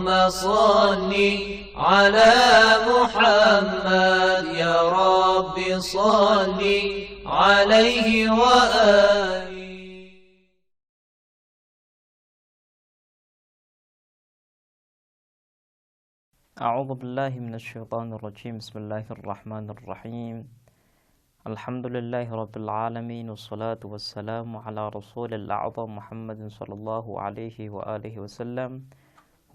صل على محمد يا رب صل عليه وآله. أعوذ بالله من الشيطان الرجيم. بسم الله الرحمن الرحيم. الحمد لله رب العالمين، والصلاة والسلام على رسول الأعظم محمد صلى الله عليه وآله وسلم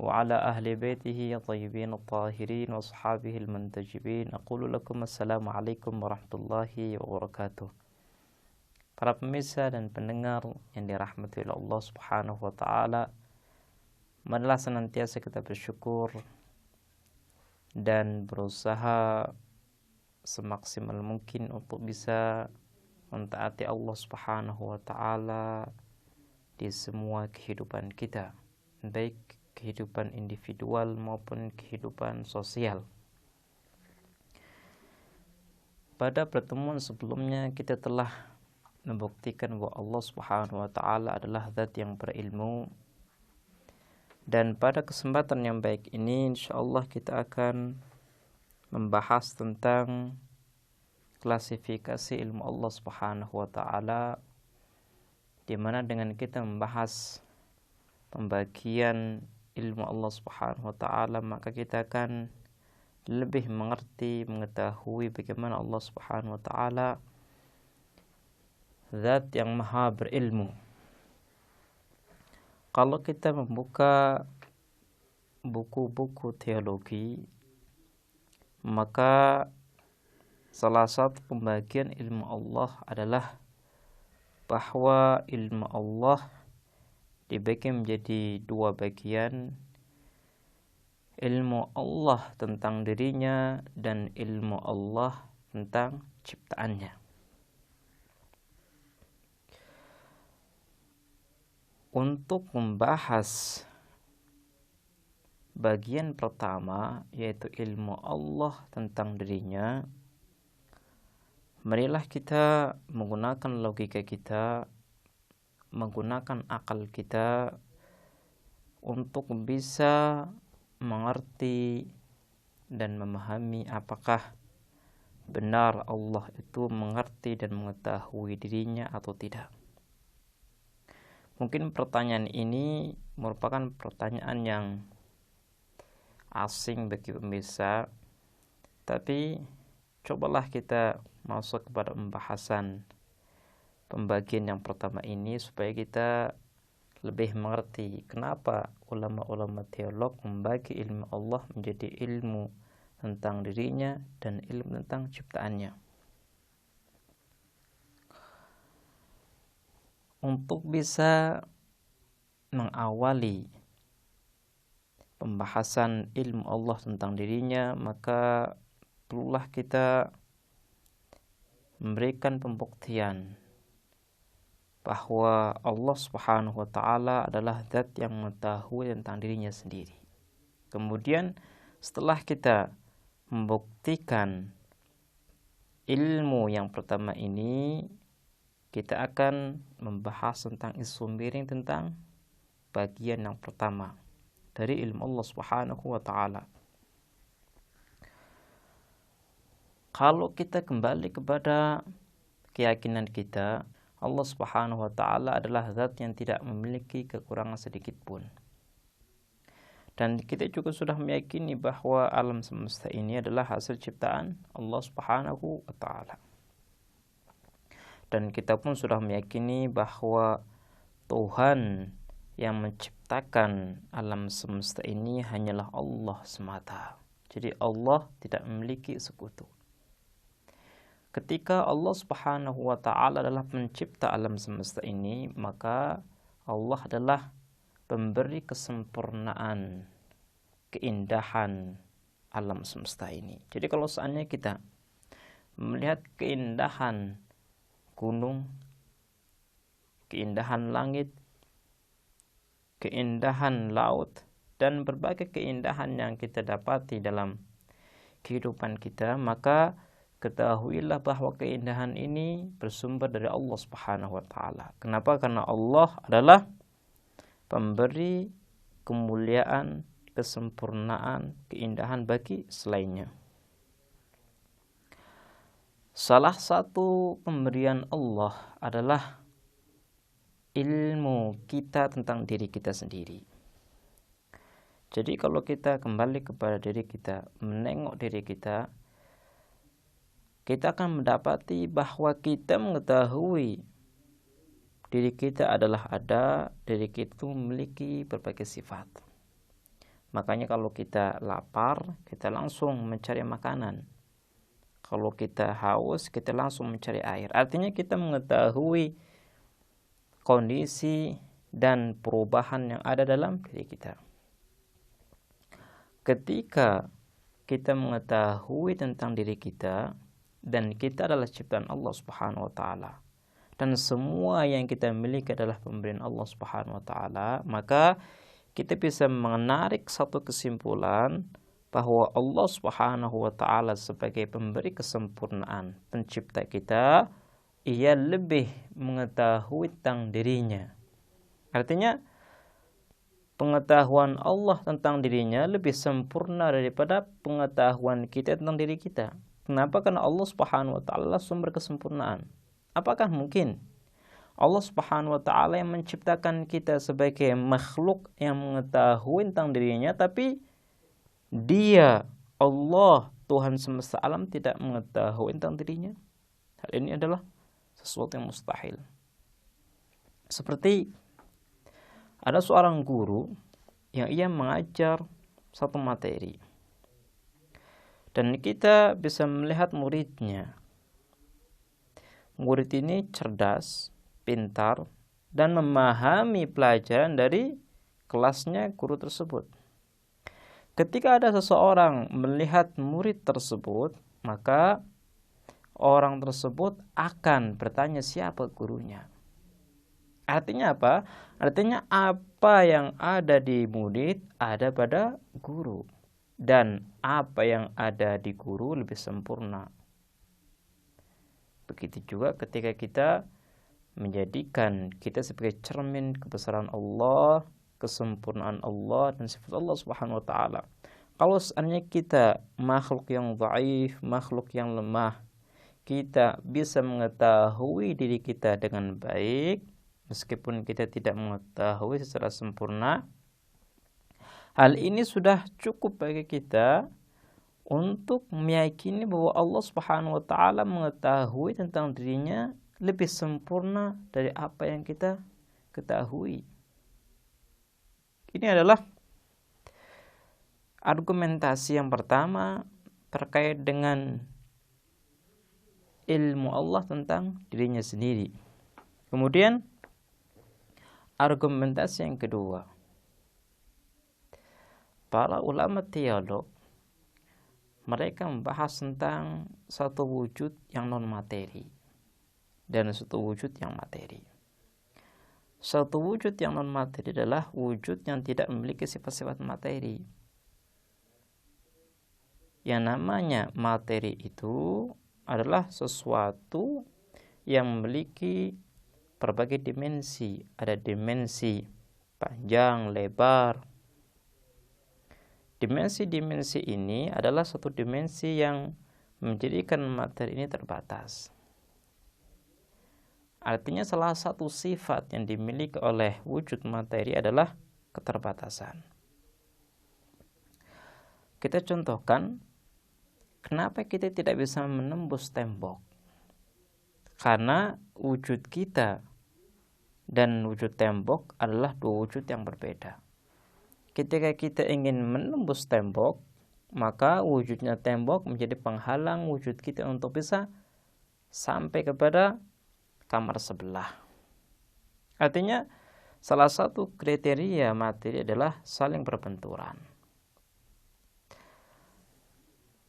وعلى أهل بيته الطيبين الطاهرين وأصحابه المنتجبين. أقول لكم السلام عليكم ورحمة الله وبركاته. Para pemirsa dan pendengar yang dirahmati oleh Allah Subhanahu wa taala, marilah senantiasa kita bersyukur dan berusaha semaksimal mungkin untuk bisa mentaati Allah Subhanahu wa taala di semua kehidupan kita, baik kehidupan individual maupun kehidupan sosial. Pada pertemuan sebelumnya kita telah membuktikan bahwa Allah Subhanahu wa taala adalah zat yang berilmu. Dan pada kesempatan yang baik ini insyaallah kita akan membahas tentang klasifikasi ilmu Allah Subhanahu wa taala, di mana dengan kita membahas pembagian ilmu Allah Subhanahu wa taala, maka kita akan lebih mengerti, mengetahui bagaimana Allah Subhanahu wa taala zat yang maha berilmu. Kalau kita membuka buku-buku teologi, maka salah satu pembagian ilmu Allah adalah bahwa ilmu Allah dibagi menjadi dua bagian, ilmu Allah tentang dirinya dan ilmu Allah tentang ciptaannya. Untuk membahas bagian pertama, yaitu ilmu Allah tentang dirinya, marilah kita menggunakan logika kita, menggunakan akal kita untuk bisa mengerti dan memahami apakah benar Allah itu mengerti dan mengetahui dirinya atau tidak. Mungkin pertanyaan ini merupakan pertanyaan yang asing bagi pemirsa, tapi cobalah kita masuk kepada pembahasan pembagian yang pertama ini supaya kita lebih mengerti kenapa ulama-ulama teolog membagi ilmu Allah menjadi ilmu tentang dirinya dan ilmu tentang ciptaannya. Untuk bisa mengawali pembahasan ilmu Allah tentang dirinya, maka perlulah kita memberikan pembuktian bahwa Allah Subhanahu wa taala adalah zat yang mengetahui tentang dirinya sendiri. Kemudian setelah kita membuktikan ilmu yang pertama ini, kita akan membahas tentang isu miring tentang bagian yang pertama dari ilmu Allah Subhanahu wa taala. Kalau kita kembali kepada keyakinan kita, Allah Subhanahu wa taala adalah zat yang tidak memiliki kekurangan sedikit pun. Dan kita juga sudah meyakini bahwa alam semesta ini adalah hasil ciptaan Allah Subhanahu wa taala. Dan kita pun sudah meyakini bahwa Tuhan yang menciptakan alam semesta ini hanyalah Allah semata. Jadi Allah tidak memiliki sekutu. Ketika Allah Subhanahu wa taala adalah pencipta alam semesta ini, maka Allah adalah pemberi kesempurnaan, keindahan alam semesta ini. Jadi kalau seandainya kita melihat keindahan gunung, keindahan langit, keindahan laut, dan berbagai keindahan yang kita dapati dalam kehidupan kita, maka ketahuilah bahwa keindahan ini bersumber dari Allah Subhanahu wa taala. Kenapa? Karena Allah adalah pemberi kemuliaan, kesempurnaan, keindahan bagi selainnya. Salah satu pemberian Allah adalah ilmu kita tentang diri kita sendiri. Jadi kalau kita kembali kepada diri kita, menengok diri kita, kita akan mendapati bahwa kita mengetahui diri kita adalah ada, diri kita itu memiliki berbagai sifat. Makanya kalau kita lapar, kita langsung mencari makanan. Kalau kita haus, kita langsung mencari air. Artinya kita mengetahui kondisi dan perubahan yang ada dalam diri kita. Ketika kita mengetahui tentang diri kita, dan kita adalah ciptaan Allah Subhanahu wa taala, dan semua yang kita miliki adalah pemberian Allah Subhanahu wa taala, maka kita bisa menarik satu kesimpulan bahwa Allah Subhanahu wa taala sebagai pemberi kesempurnaan, pencipta kita, ia lebih mengetahui tentang dirinya. Artinya pengetahuan Allah tentang dirinya lebih sempurna daripada pengetahuan kita tentang diri kita. Kenapa? Karena Allah Subhanahu wa taala sumber kesempurnaan. Apakah mungkin Allah Subhanahu wa taala yang menciptakan kita sebagai makhluk yang mengetahui tentang dirinya, tapi Dia, Allah, Tuhan semesta alam, tidak mengetahui tentang dirinya? Hal ini adalah sesuatu yang mustahil. Seperti ada seorang guru yang ia mengajar satu materi, dan kita bisa melihat muridnya. Murid ini cerdas, pintar, dan memahami pelajaran dari kelasnya guru tersebut. Ketika ada seseorang melihat murid tersebut, maka orang tersebut akan bertanya siapa gurunya. Artinya apa? Artinya apa yang ada di murid ada pada guru, dan apa yang ada di guru lebih sempurna. Begitu juga ketika kita menjadikan kita sebagai cermin kebesaran Allah, kesempurnaan Allah, dan sifat Allah Subhanahu wa taala. Kalau seandainya kita makhluk yang dhaif, makhluk yang lemah, kita bisa mengetahui diri kita dengan baik meskipun kita tidak mengetahui secara sempurna. Hal ini sudah cukup bagi kita untuk meyakini bahwa Allah Subhanahu wa taala mengetahui tentang dirinya lebih sempurna dari apa yang kita ketahui. Ini adalah argumentasi yang pertama terkait dengan ilmu Allah tentang dirinya sendiri. Kemudian argumentasi yang kedua, para ulama teolog mereka membahas tentang satu wujud yang non materi dan satu wujud yang materi. Satu wujud yang non materi adalah wujud yang tidak memiliki sifat-sifat materi. Yang namanya materi itu adalah sesuatu yang memiliki berbagai dimensi. Ada dimensi panjang, lebar. Dimensi-dimensi ini adalah satu dimensi yang menjadikan materi ini terbatas. Artinya salah satu sifat yang dimiliki oleh wujud materi adalah keterbatasan. Kita contohkan, kenapa kita tidak bisa menembus tembok? Karena wujud kita dan wujud tembok adalah dua wujud yang berbeda. Ketika kita ingin menembus tembok, maka wujudnya tembok menjadi penghalang wujud kita untuk bisa sampai kepada kamar sebelah. Artinya salah satu kriteria materi adalah saling berbenturan.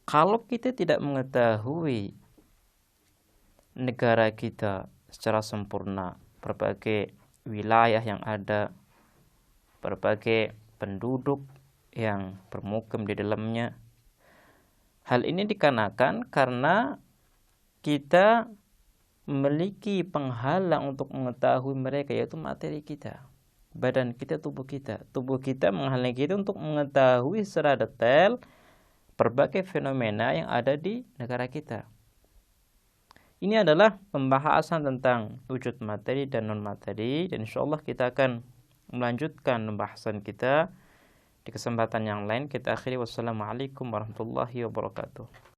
Kalau kita tidak mengetahui negara kita secara sempurna, berbagai wilayah yang ada, berbagai penduduk yang bermukim di dalamnya, hal ini dikarenakan karena kita memiliki penghalang untuk mengetahui mereka, yaitu materi kita. badan kita, tubuh kita. Tubuh kita menghalangi kita untuk mengetahui secara detail berbagai fenomena yang ada di negara kita. Ini adalah pembahasan tentang wujud materi dan non-materi, dan insyaallah kita akan melanjutkan pembahasan kita di kesempatan yang lain. Kita akhiri, wassalamualaikum warahmatullahi wabarakatuh.